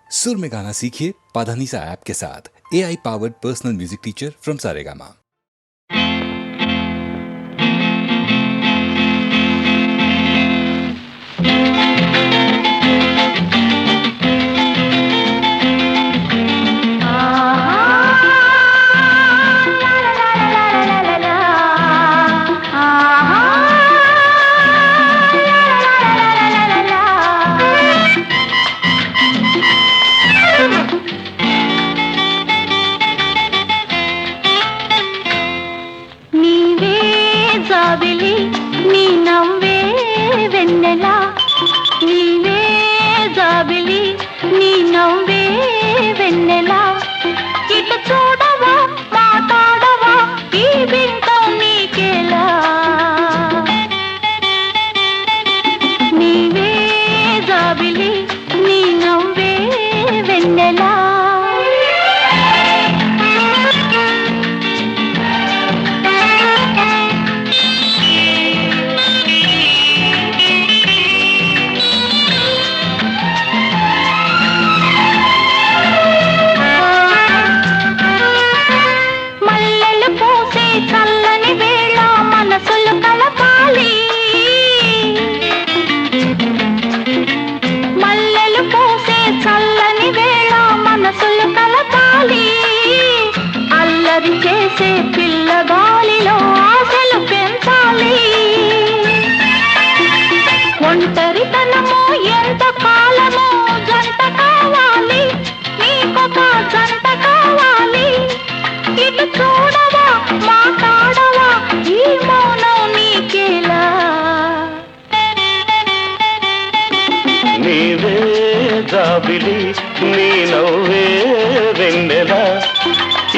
सुर में गाना सीखिए पाधानीसा ऐप के साथ। AI powered personal music teacher from Saregama.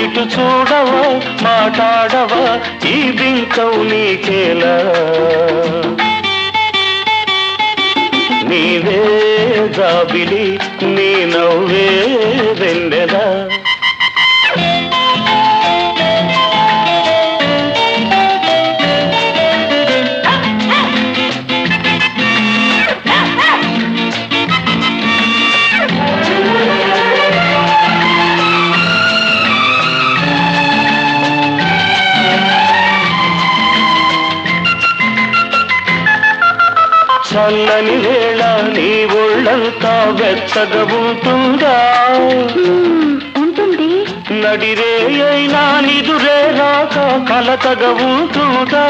ఇటు చూడవా మాట్లాడవా ఈ బింకం నీకేలా నీవే జాబిలి నీ నవ్వే వెన్నెలా చల్లని వేళ నీ ఒళ్ళంతా వెచ్చగా ఉంటుందా ఉంటుంది నడిరే అయినా నిదురే రాక కలతగా ఉంటుందా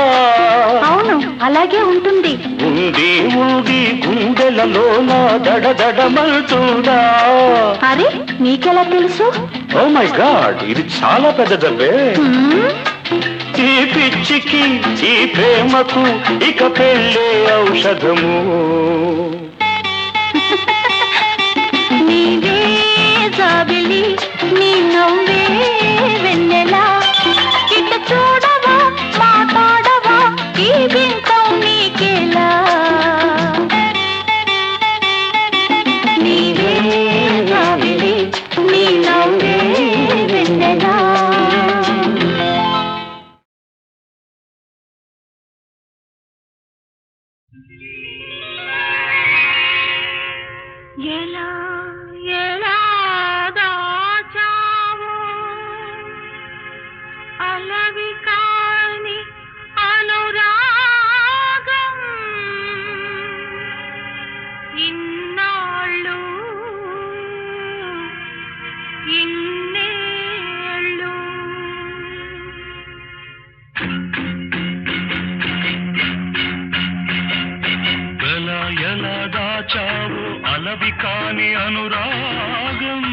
అవును అలాగే ఉంటుంది ఉంది ఉంది గుండెలలో దడదడమలుతుందా అరే నీకెలా తెలుసు ఓ మై గాడ్ ఇది చాలా పెద్ద దెబ్బే ఈ పిచ్చికి ఈ ప్రేమకు ఇక పెళ్ళే ఔషధము నీవే జాబిలి నీ నవ్వే వెన్నెలా ఇటు చూడవా మాట్లాడవా ఈ బింకం నీకేలా నీవే జాబిలి నీ నవ్వే వెన్నెలా ఎలా ఎలా దాచావో అలవి కాని అనురాగం ఇన్నాళ్ళు ఇన్నేళ్ళు ఎలా దాచావు అలవి కాని అనురాగం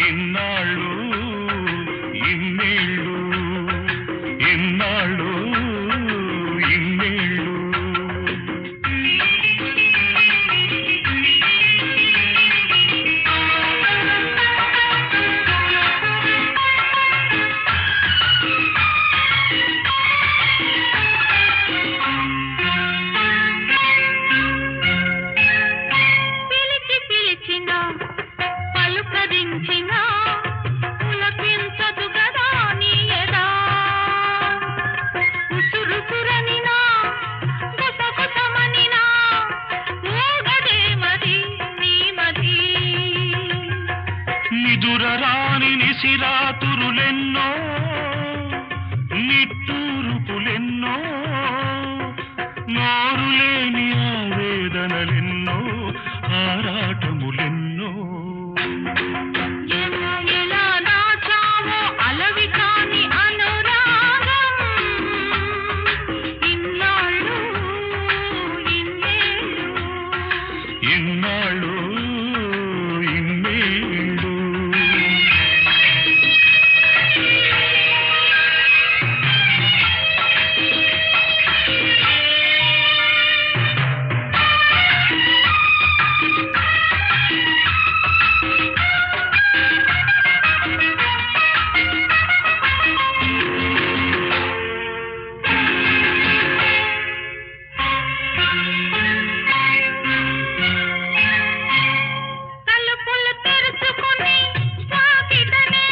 ఇన్నాళ్ళు ఇన్నేళ్ళు ఇన్నాళ్ళు ఇన్నేళ్ళు నిదురరాని నిసిరాతురులెన్నో నిట్టూరుపులెన్నో నోరులేని ఆవేదనలెన్నో ఆరాటములెన్నో ఎలా ఎలా దాచావో అలవి కాని అనురాగం ఇన్నాళ్ళు ఇన్నేళ్ళు ఇన్నాళ్ళు ఇన్నేళ్ళు తలుపులు తెరుచుకుని వాకిటనే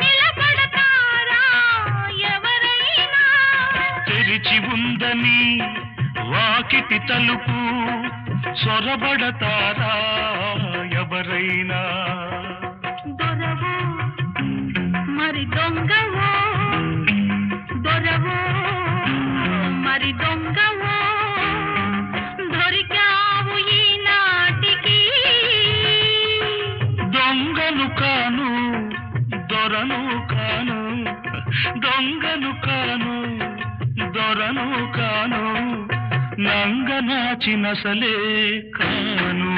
నిలబడతారా ఎవరైనా తెరిచి ఉందని వాకిటి తలుపు సొరబడతారా ఎవరైనా దొరవో మరి దొంగవో దొరవో మరి దొంగవో దొరికావు ఈనాటికి దొంగను కాను దొరను కాను దొంగను కాను దొరను కాను నంగనాచినసలే కాను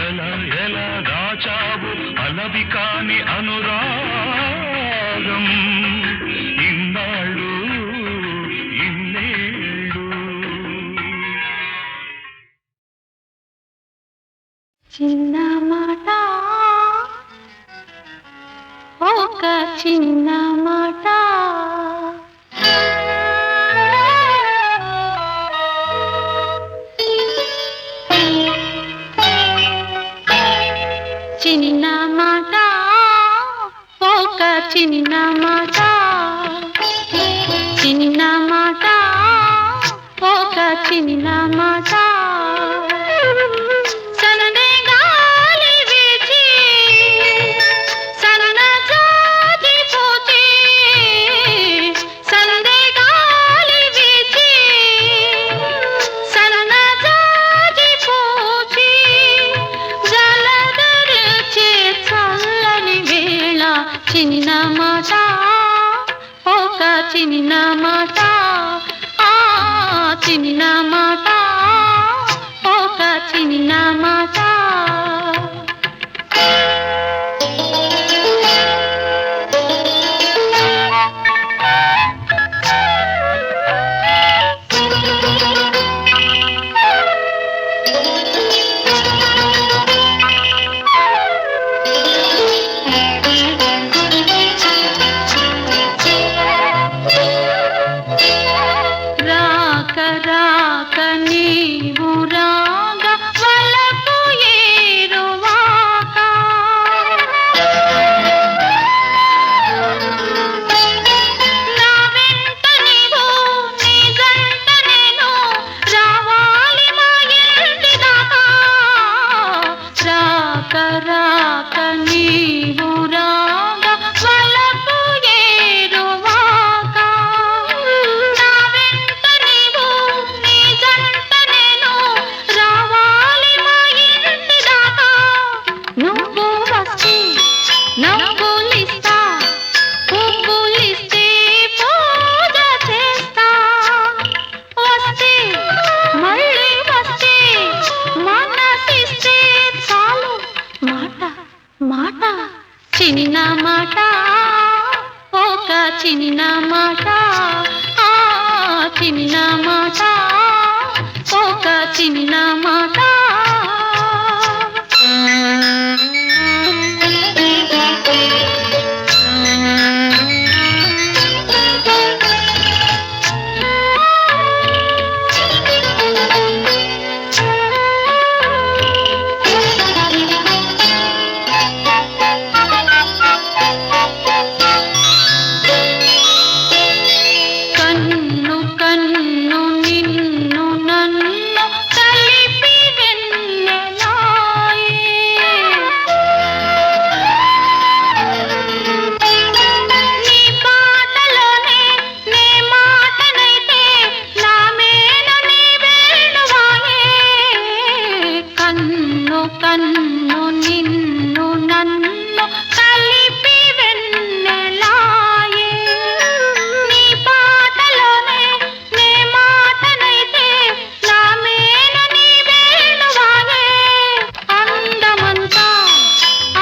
ఎలా ఎలా దాచావు అలవి కాని అనురాగం ఇన్నాళ్ళు ఇన్నేళ్ళు చిన్న మాట ఒక చిన్న మాట చిన్న మాట ఒక చిన్న మాట చిన్న మాట ఒక చిన్న మాట సననే గాలి వీచి సన్నజాజి పూచి సననే గాలి వీచి సన్నజాజి పూచి జలధరించే చల్లని వేళ చిన్న మాట ఒక చిన్న మాట ఆ చిన్న మాట ఒక చిన్న మాట రాక రాక నీవు రాగా వలపు ఏరువాక నా వెంట నీవు నీ జంట నేను రావాలి మా ఇంటి దాకా రాక రాక నీవు రాగా వలపు ఏరువాక నా వెంట నీవు నీ జంట నేను రావాలి మా ఇంటి దాకా నువ్వు వస్తే నవ్వులిస్తా పువ్వులిస్తే పూజ చేస్తా వస్తే మళ్ళీ వస్తే మనసిస్తే చాలు మాట మాట చిన్న మాట ఒక చిన్న మాట ఆ చిన్న మాట ఒక చిన్న మాట కన్ను కన్ను నిన్ను నన్ను కలిపి కన్ను కన్ను నిన్ను నన్ను కలిపి వెన్నెలాయే నీ పాటలోనే నే మాటనైతే నా మేన నీ వేణువాయే అందమంతా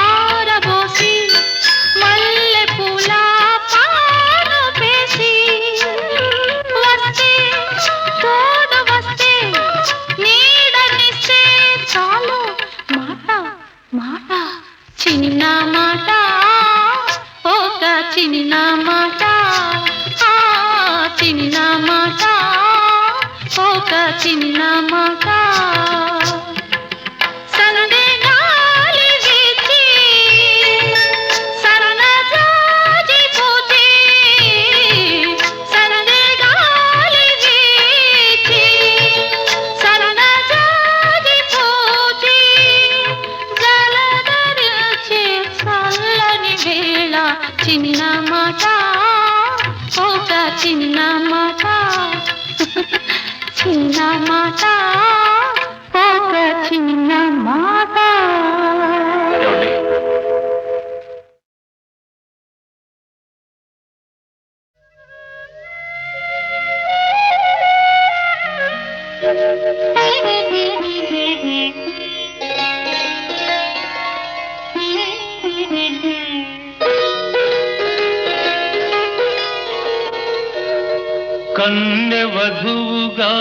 ఆరబోసి మల్లె పూల పాను పేసి వస్తే తోడు వస్తే నీడనిస్తే చాలు మాట మాట చిన్న మాట ఒక చిన్న మాట ఆ చిన్న మాట ఒక చిన్న మాట సందే గాలి వీచి సన్నజాజి పూచి సందే గాలి వీచి సన్నజాజి పూచి జలధరించే చల్లని వేళ చిన్న మాట ఒక చిన్న మాట చిన్న మాట ఒక చిన్న మాట ఏమండి? కన్నె వధువుగా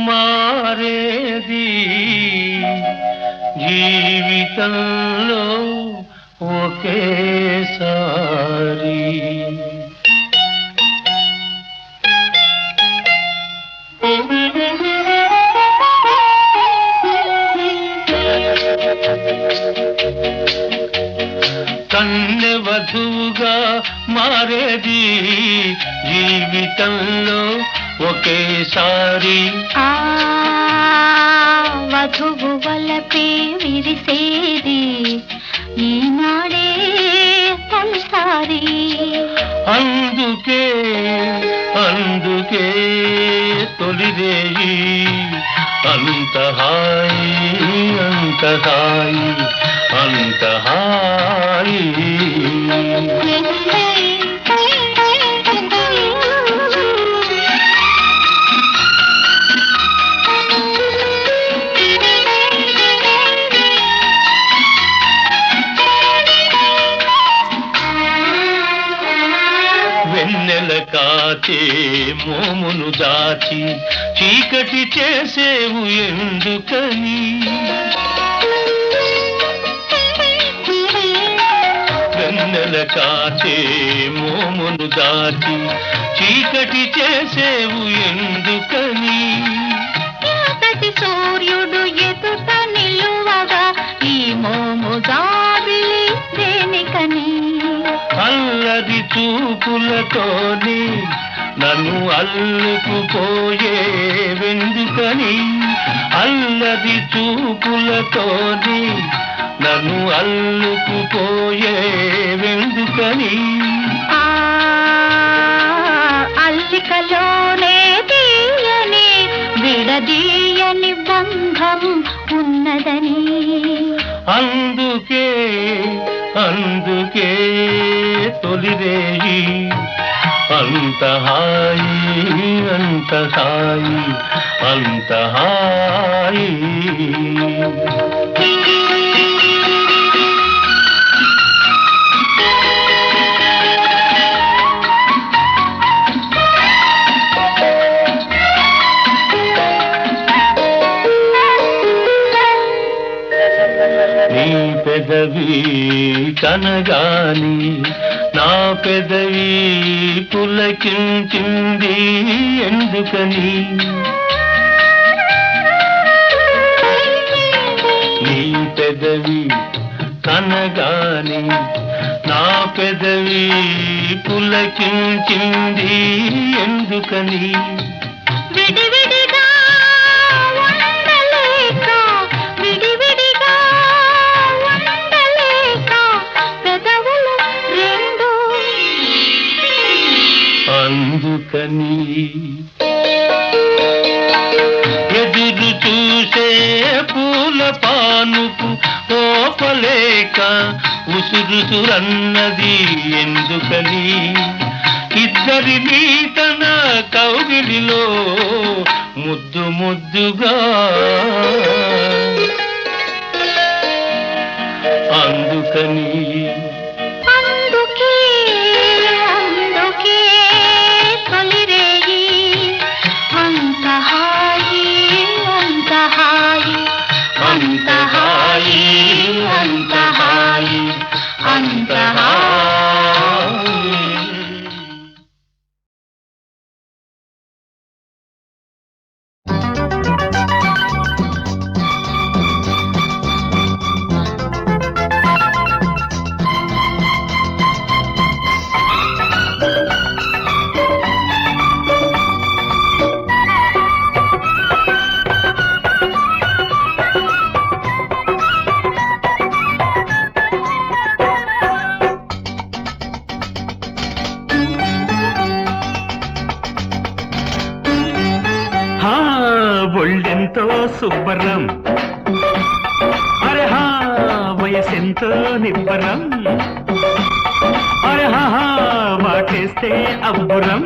మారేది జీవితంలో ఒకేసారి కన్నె వధువుగా మారేది జీవితంలో ఒకేసారి ఆ వధువు వలపే విరిసేది ఈనాడే తొలిసారి అందుకే అందుకే తొలిరేయి అంత హాయి అంత హాయి అంత హాయి వెన్నెల కాచే మోమును దాచి చీకటి చేసేవు ఎందుకని వెన్నెల కాచే మోమును దాచి చీకటి చేసేవు ఎందుకని ఎంతటి సూర్యుడు ఎదుట నిలువగా ఈ మోము జాబిలి దేనికని అల్లరి చూపులతోని నన్ను అల్లుకుపోయే వెందుకని అల్లరి చూపులతోని నన్ను అల్లుకుపోయే వెందుకని ఆ అల్లికలోనే తీయని విడదీయని బంధం ఉన్నదని అందుకే అందుకే తొలిరేయి అంత హాయి అంత హాయి అంత హాయి నీ పెదవి కనగాని నా పెదవి పులకించింది ఎందుకని నీ పెదవి కనగాని నా పెదవి పులకించింది ఎందుకని విడివిడిగా ఉండలేక విడివిడిగా ఉండలేక పెదవులు రెండు అందుకని ఎదురు చూసే పూల పానుపు ఓపలేక ఉసురుసురన్నది ఎందుకని ఇద్దరినీ తన కౌగిలిలో ముద్దు ముద్దుగా అందుకని అందుకే అందుకే తొలిరేయి అంత హాయి అంత హాయి అంత హాయి అంత హాయి అంత హాయి. ఒళ్ళెంతో సుబ్బరం అరే హా వయసెంతో నిబ్బరం అరే హా వాటేస్తే అబ్బురం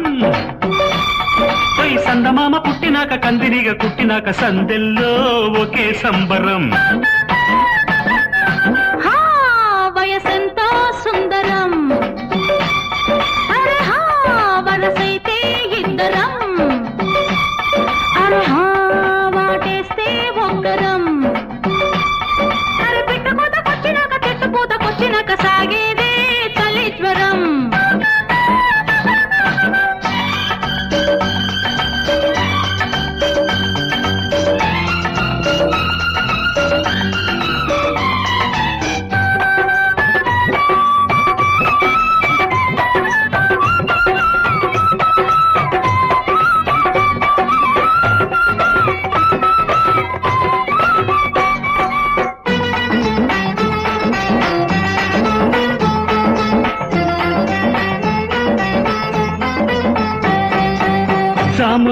సందమామ పుట్టినాక కందిరిగా కుట్టినాక సందెల్లో ఒకే సంబరం వయసెంతో సుందరం అరే హా వరసైతే ఇద్దరం అరే హా వాటేస్తే ఒక్కరం అరే పెట్టపోతకొచ్చినాక చెట్టుపోతకొచ్చినాక సాగేదే చలిజ్వరం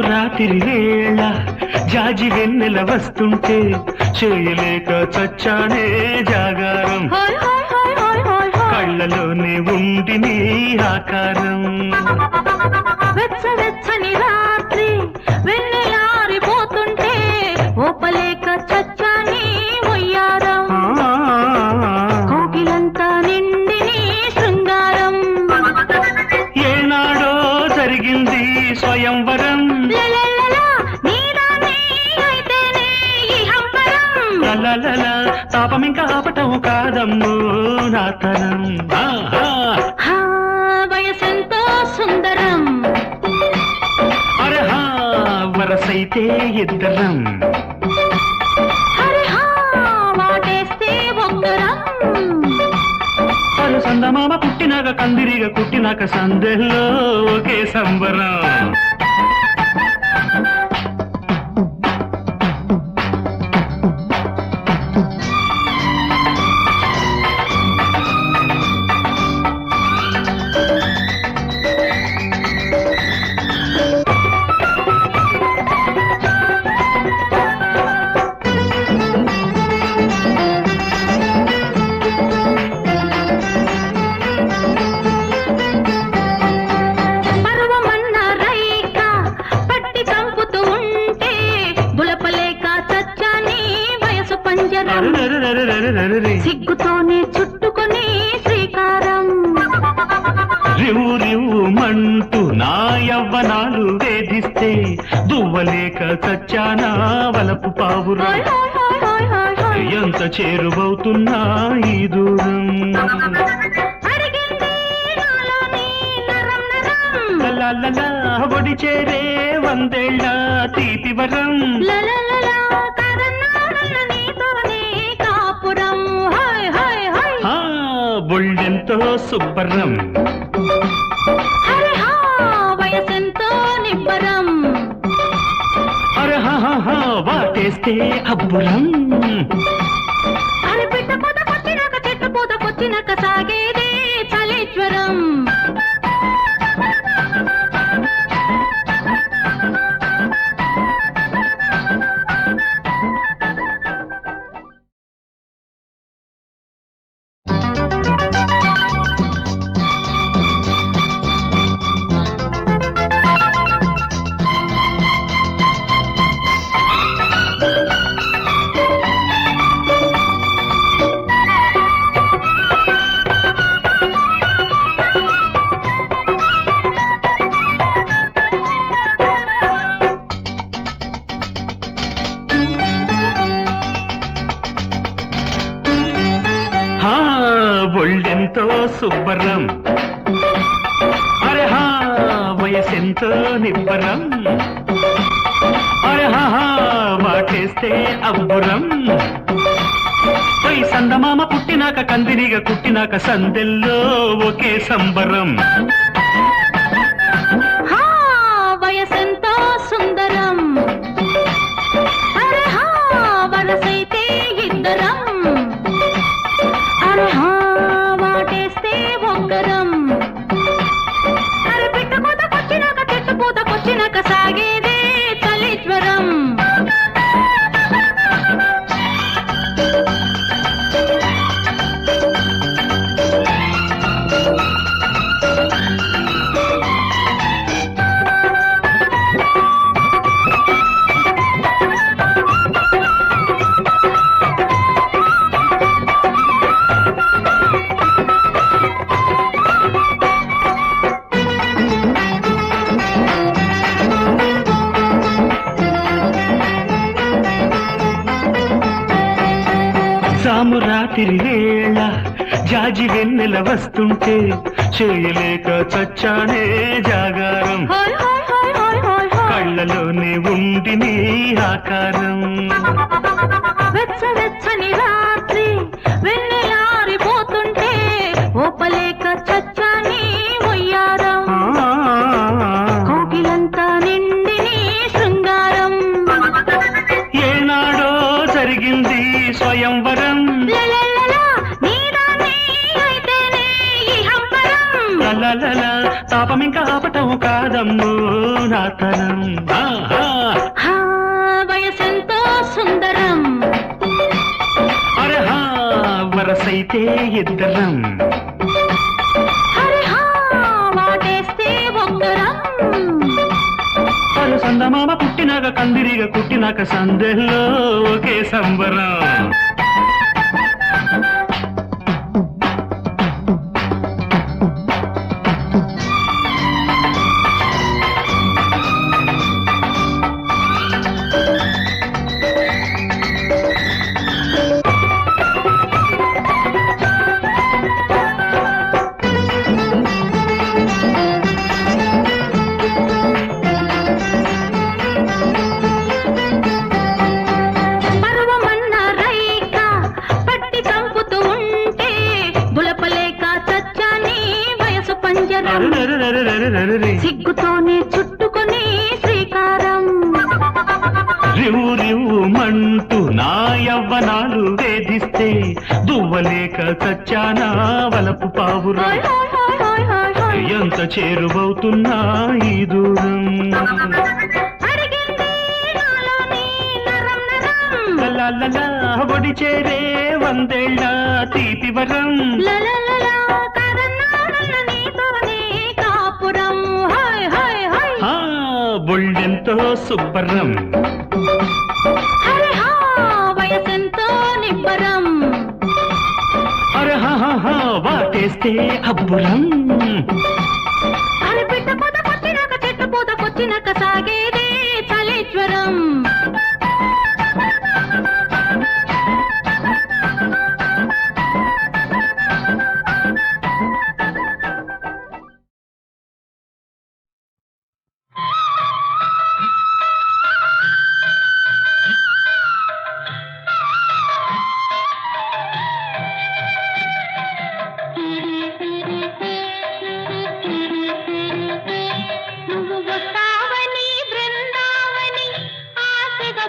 రాత్రి వేళ జాజి వెన్నెల వస్తుంటే చేయలేక చచ్చానే జాగారం కళ్ళలోనే ఉండి నీ ఆకారం వెచ్చని రాత్రి వెన్నెలారిపోతుంటే ఓపలేక చచ్చాని ఒయ్యారం కోకిలంతా నిండి నీ శృంగారం ఏనాడో జరిగింది స్వయంవరం తాపం ఇంకా ఆపటం కాదమ్ము నా తరం వయసెంతో సుందరం అరే హా వరసైతే ఇద్దరం అరే హా వాటేస్తే ఒక్కరం అరే సందమామ పుట్టినాక కందిరిగా కుట్టినాక సందెల్లో ఒకే సంబరం సిగ్గుతోనే చుట్టుకొని శ్రీకారం రివు రివు మంటూ నా యవ్వనాలు వేధిస్తే దువ్వలేక చచ్చానా వలపు పావురా ఎంత చేరువవుతున్నా ఈ దూరం ఒడి చేరే వందేళ్ళ తీపి వరం బొళ్ళెంతో సుబ్బరం వయసెంతో నిబ్బరం అరే వాటేస్తే అబ్బురం అరే పెట్టపోతకొచ్చినాక చెట్టుపోతకొచ్చినాక సాగేదే చలిజ్వరం ఒళ్ళెంతో సుబ్బరం అరే హా వయసెంతో నిబ్బరం అరే హా వాటేస్తే అబ్బురం పై సందమామ పుట్టినాక కందిరిగా కుట్టినాక సందెల్లో ఒకే సంబరం వయసెంతో సుందరం అరే హా వరసైతే ఇద్దరం అరే హా వాటేస్తే ఒక్కరం అరే పిట్ట పూతకొచ్చినాక చెట్టు పూతకొచ్చినాక సాగేదే చలిజ్వరం రాత్రి వేళ జాజి వెన్నెల వస్తుంటే చేయలేక చచ్చానే జాగారం కళ్ళలోనే ఉండి నీ ఆకారం వెచ్చని రాత్రి వెన్నెలారిపోతుంటే ఓపలేక చచ్చాని ఒయ్యారం కోకిలంతా నిండి నీ శృంగారం ఏనాడో జరిగింది స్వయంవరం తాపం ఇంకా ఆపటం కాదమ్ము నా తరం వయసెంతో సుందరం అరే హా వరసైతే ఇద్దరం అరే హా వాటేస్తే ఒక్కరం అరు సందమామ పుట్టినాక కందిరిగా కుట్టినాక సందెల్లో ఒకే సంబరం సిగ్గుతోనే చుట్టుకొని శ్రీకారం రివు రివు మంటూ నా యవ్వనాలు వేధిస్తే దువ్వలేక చచ్చానా వలపు పావురా ఎంత చేరువవుతున్నా ఈ దూరం ఒడి చేరే వందేళ్ళ తీపి వరం బొళ్ళెంతో సుబ్బరం వయసెంతో నిబ్బరం అరే హా వాటేస్తే అబ్బురం అరే పిట్ట పూతకొచ్చినాక చెట్టు పూతకొచ్చినాక సాగేదే చలిజ్వరం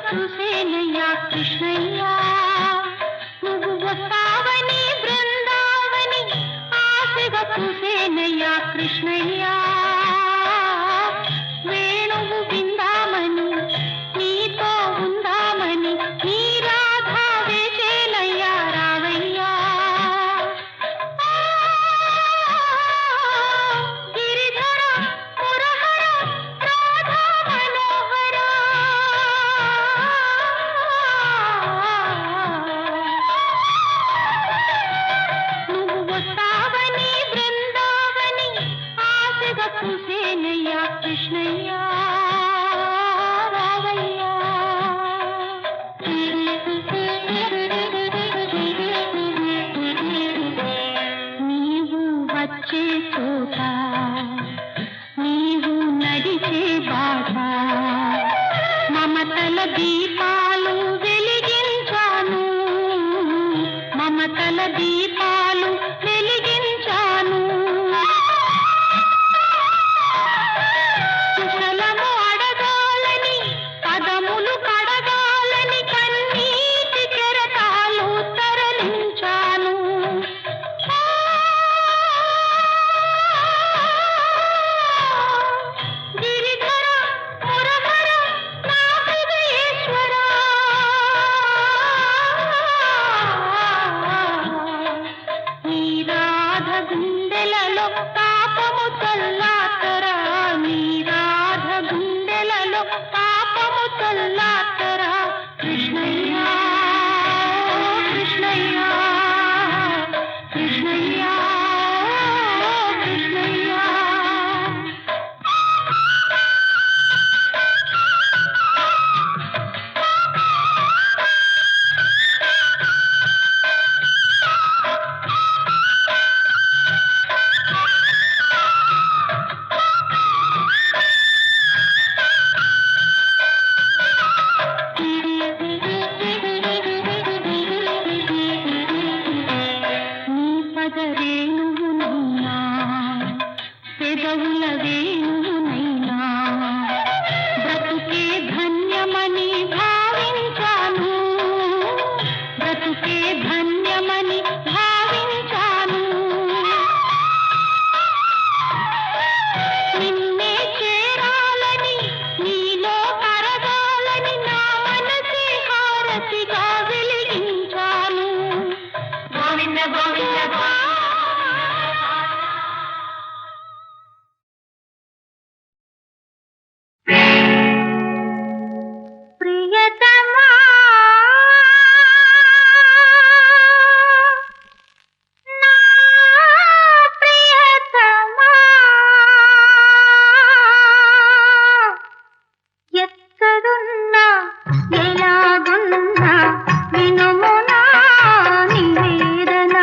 చూసేనయ్యా కృష్ణయ్యా నువ్వు వస్తావని బృందావని ఆశగా చూసేనయ్యా కృష్ణయ్యా వేణువు విందామని నీతో ఉందామని నీ రాధా వేసేనయ్యా రావయ్యా గిరిధర మురహర రాధా మనోహర నువ్వు వస్తావని బృందావని ఆశగా వచ్చే చోట నీవు నడిచే బాట మమతల దీపాలు వెలిగించాను మమతల దీపాలు వెలిగించాను కుశలము అడగాలని పదములు కడగాలని కన్నీటి కెరటాలు తరలించాను గిరిధర మురహర నా హృదయేశ్వర నీ రాధ గుండెలలో పాపము చల్లాతరా నీ రాధ గుండెలలో పాపము చల్లాతరా కృష్ణయ్య కృష్ణయ్య కృష్ణయ్య కృష్ణయ్య నీ పదరేణువునైనా పెదవుల వేణువునైనా బ్రతుకే ధన్యమని భావించాను బ్రతుకే ధన్యమని భావించాను నిన్నే చేరాలని నీలో కరగాలని నా మనసే హారతిగా వెలిగించాను గోవింద గోవింద ప్రియతమా నా ప్రియతమా ఎక్కడున్నా ఎలాగున్నా వినుము నా నివేదన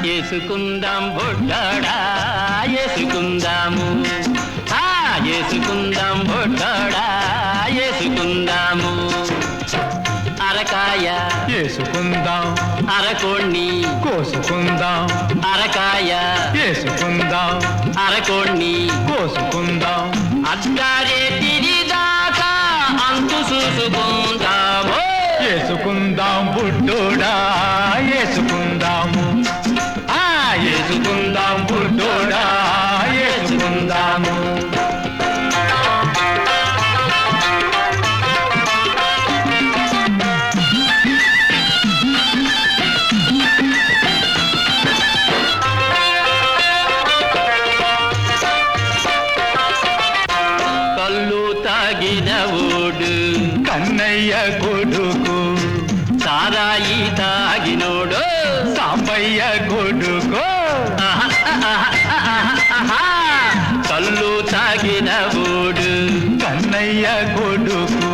వేసుకుందాం బొడ్డాడా వేసుకుందాము వేసుకుందాం బొడ్డాడా వేసుకుందాము అరకాయ వేసుకుందాం, అరకోణ్ణి కోసుకుందాం, అరకాయ వేసుకుందాం, అరకోణ్ణి కోసుకుందాం, అద్దారే తిరిదాకా అంతు చూసుకుందాము వేసుకుందాం బుడ్డోడా వేసుకుందాము, వేసుకుందాం బుడ్డోడా వేసుకుందాము. కళ్ళు తాగిన ఓడు కన్నయ్య కొడుకు, సారాయి తాగినోడు సాంబయ్య కొడుకు, కళ్ళు తాగిన ఓడు కన్నయ్య కొడుకు,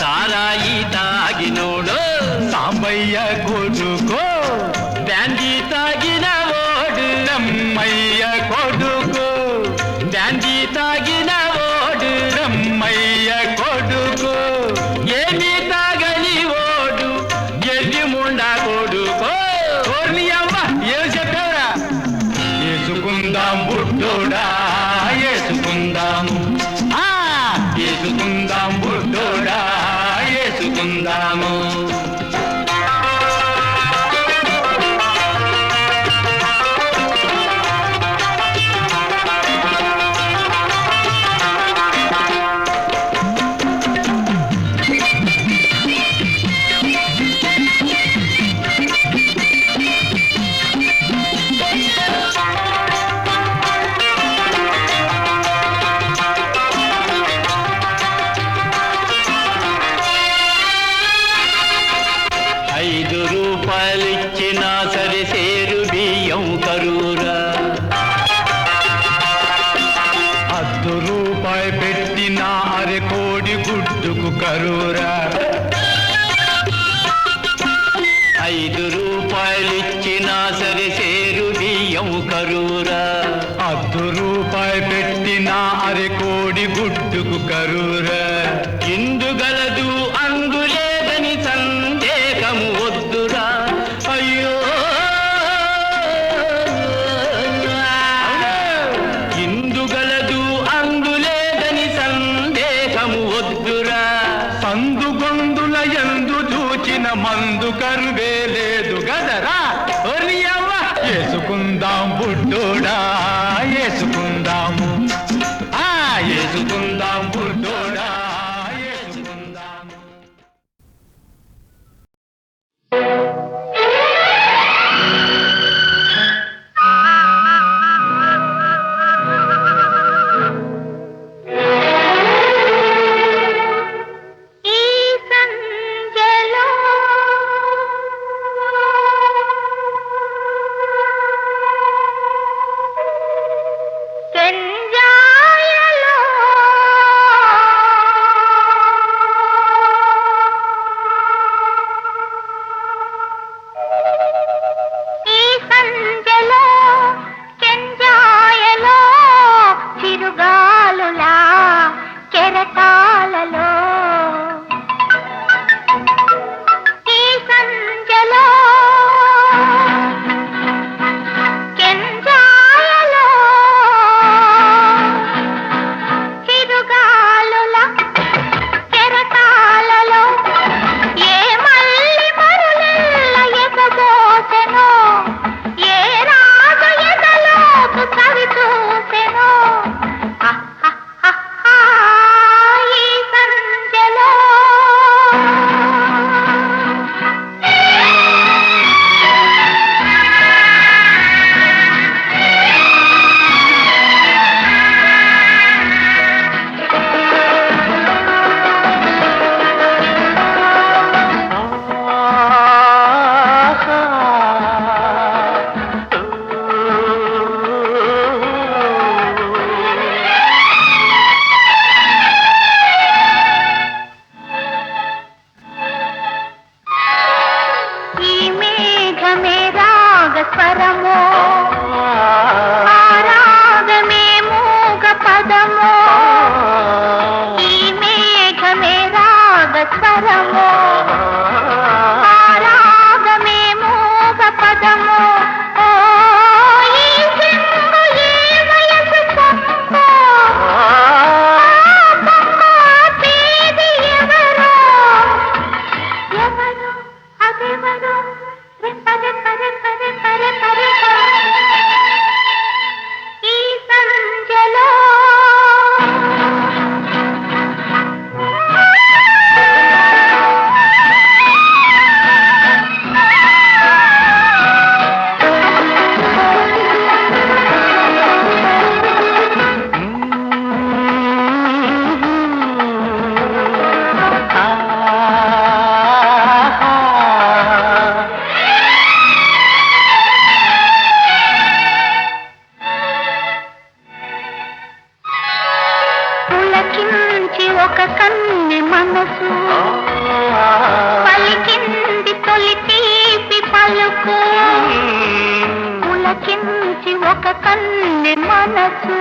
సారాయి తాగినోడు సాంబయ్య కొడుకు, బ్యాండీ తాగిన ఓడు రమ్మయ్య కొడుకు, బ్యాండీ తాగిన ఓడు రమ్మయ్య కొడుకు, ఏమి తాగని ఓడు ఎర్రి ముండ కొడుకో ఓర్ని అమ్మ ఏం చెప్పావురా? వేసుకుందాం బుడ్డోడా వేసుకుందాము, వేసుకుందాం బుడ్డోడా వేసుకుందాము. రూపాయలిచ్చినా సరే సేరు బియ్యం కరూరా ₹10 పెట్టినా అరె కోడి గుడ్డుకు కరూరా, రూపాయలిచ్చినా సరే సేరు బియ్యం కరూరా ₹10 పెట్టినా అరె కోడి గుడ్డుకు కరూరా. ఇందుగలదు అందులేదని సందేహము వద్దురా అయ్యో ఇందుగలదు అందులేదని సందేహము వద్దురా సందుగొందుల ఎందు చూచిన మందు కరువే లేదు గదరా. ఓర్ని అవ్వ వేసుకుందాం బుడ్డోడా వేసుకుందాము, వేసుకుందాం బుడ్డోడా వేసుకుందాము. పులకించి ఒక కన్నె మనసు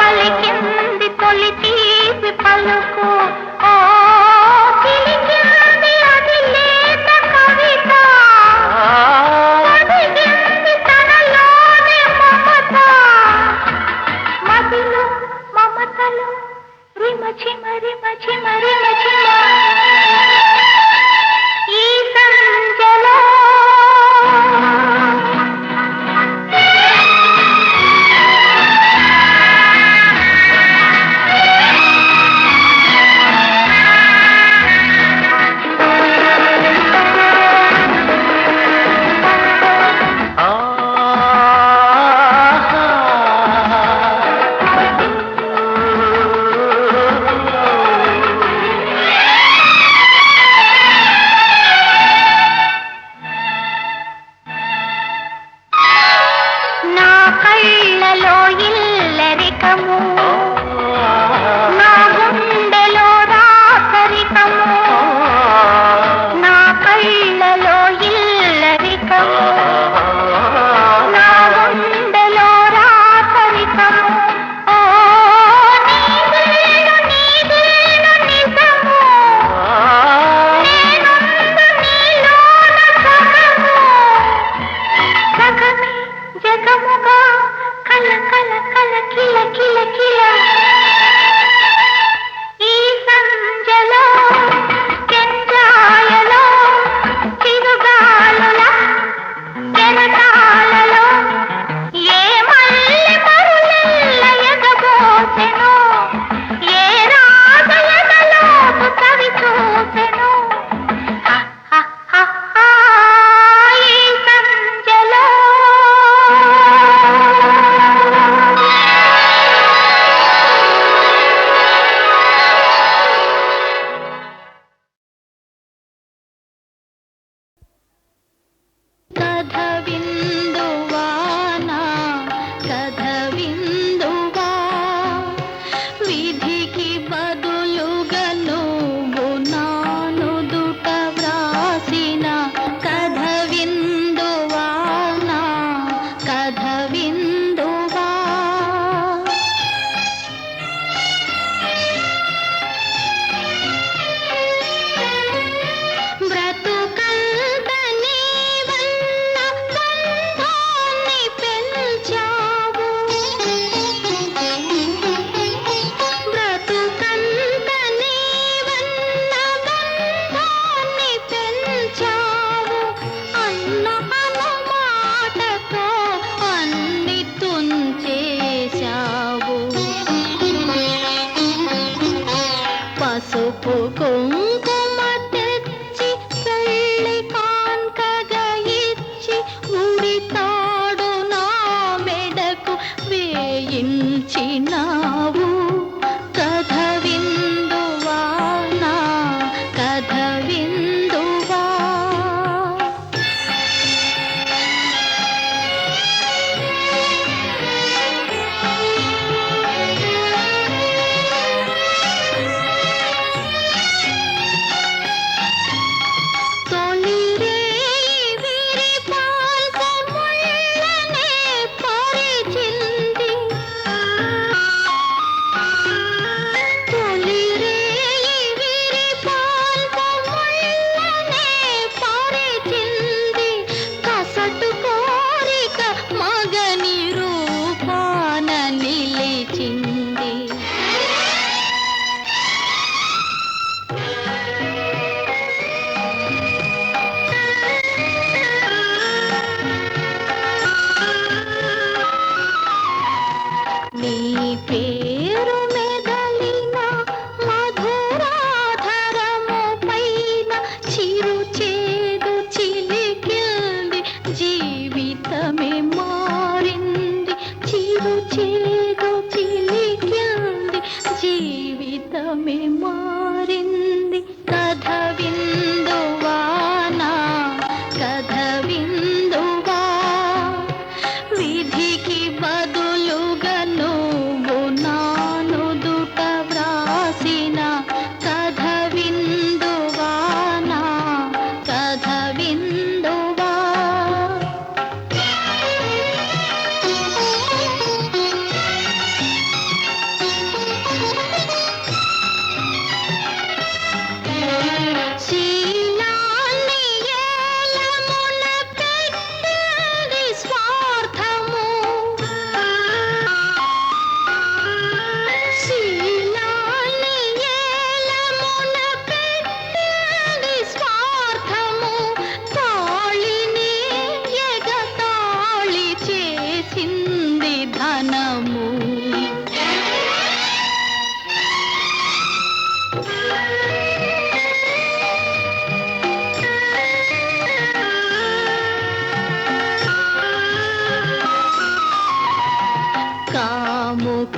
పలికింది తొలి తీపి పలుకు ఓ పిలిచింది అది లేత కవిత పలికింది తనలోని మమత మదిలో మమతలు రిమచిమ రిమచిమ రిమచిమ ఈ సంజలో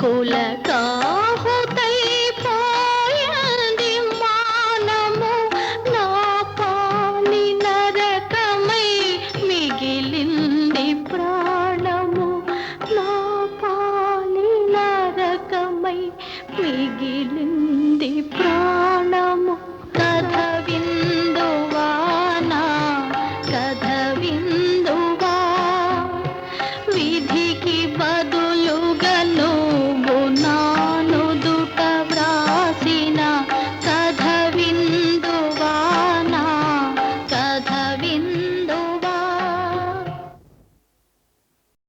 పూల